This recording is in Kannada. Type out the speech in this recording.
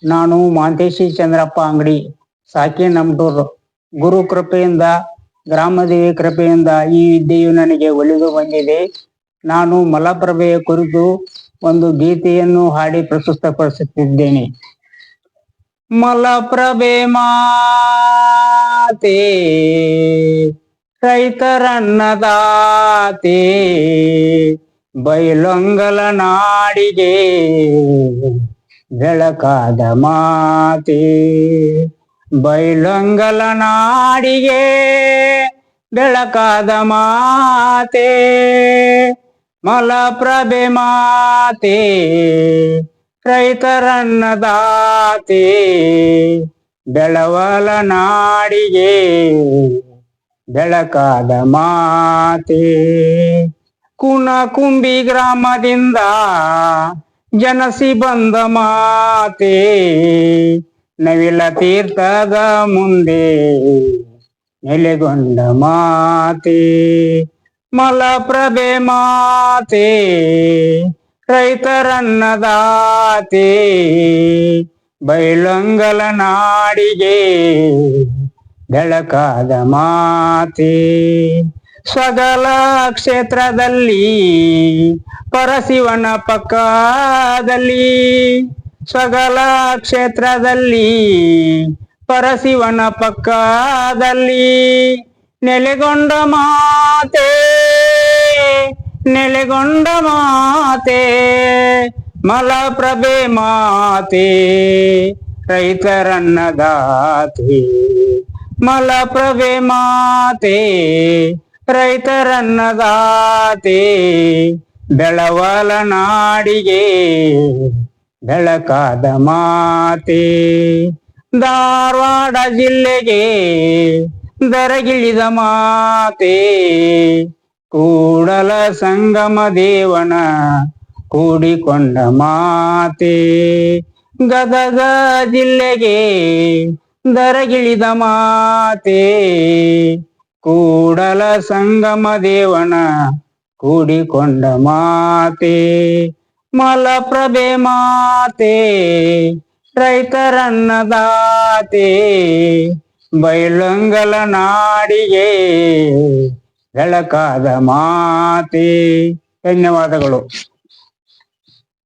ನಾನು ಮಾಂತೇಶಿ ಚಂದ್ರಪ್ಪ ಅಂಗಡಿ ಸಾಕಿ ನಮ್ಟೂರು. ಗುರು ಕೃಪೆಯಿಂದ, ಗ್ರಾಮದೇವಿ ಕೃಪೆಯಿಂದ ಈ ವಿದ್ಯೆಯು ನನಗೆ ಒಲಿದು ಬಂದಿದೆ. ನಾನು ಮಲಪ್ರಭೆಯ ಕುರಿತು ಒಂದು ಗೀತೆಯನ್ನು ಹಾಡಿ ಪ್ರಸ್ತುತಪಡಿಸುತ್ತಿದ್ದೇನೆ. ಮಲಪ್ರಭೆ ಮಾತೆ, ರೈತರನ್ನದಾತೆ, ಬೈಲೊಂಗಲ ನಾಡಿಗೆ ಬೆಳಕಾದ ಮಾತೆ. ಬೈಲೊಂಗಲ ನಾಡಿಗೆ ಬೆಳಕಾದ ಮಾತೆ. ಮಲಪ್ರಭೆ ಮಾತೆ, ರೈತರನ್ನದಾತೆ, ಬೆಳವಲ ನಾಡಿಗೆ ಬೆಳಕಾದ ಮಾತೆ. ಕುಣಕುಂಬಿ ಗ್ರಾಮದಿಂದ ಜನಸಿ ಬಂದ ಮಾತೆ, ನವಿಲ ತೀರ್ಥದ ಮುಂದೆ ನೆಲೆಗೊಂಡ ಮಾತೆ. ಮಲಪ್ರಭೆ ಮಾತೆ, ರೈತರನ್ನದಾತೆ, ಬೈಲೊಂಗಲ ನಾಡಿಗೆ ಬೆಳಕಾದ ಮಾತೆ. ಸ್ವಗಲ ಕ್ಷೇತ್ರದಲ್ಲಿ ಪರಶಿವನ ಪಕ್ಕದಲ್ಲಿ, ಸ್ವಗಲ ಕ್ಷೇತ್ರದಲ್ಲಿ ಪರಶಿವನ ಪಕ್ಕದಲ್ಲಿ ನೆಲೆಗೊಂಡ ಮಾತೆ, ನೆಲೆಗೊಂಡ ಮಾತೆ. ಮಲಪ್ರಭೆ ಮಾತೆ, ರೈತರನ್ನದಾತೆ, ಮಲಪ್ರಭೆ ಮಾತೆ, ರೈತರನ್ನದಾತೆ, ಬೆಳವಲ ನಾಡಿಗೆ ಬೆಳಕಾದ ಮಾತೆ. ಧಾರವಾಡ ಜಿಲ್ಲೆಗೆ ದರಗಿಳಿದ ಮಾತೆ, ಕೂಡಲ ಸಂಗಮ ದೇವನ ಕೂಡಿಕೊಂಡ ಮಾತೆ. ಗದಗ ಜಿಲ್ಲೆಗೆ ದರಗಿಳಿದ ಮಾತೆ, ಕೂಡಲ ಸಂಗಮ ದೇವನ ಕೂಡಿಕೊಂಡ ಮಾತೆ. ಮಲಪ್ರಭೆ ಮಾತೆ, ರೈತರನ್ನದಾತೆ, ಬೈಲೊಂಗಲ ನಾಡಿಗೆ ಬೆಳಕಾದ ಮಾತೆ. ಧನ್ಯವಾದಗಳು.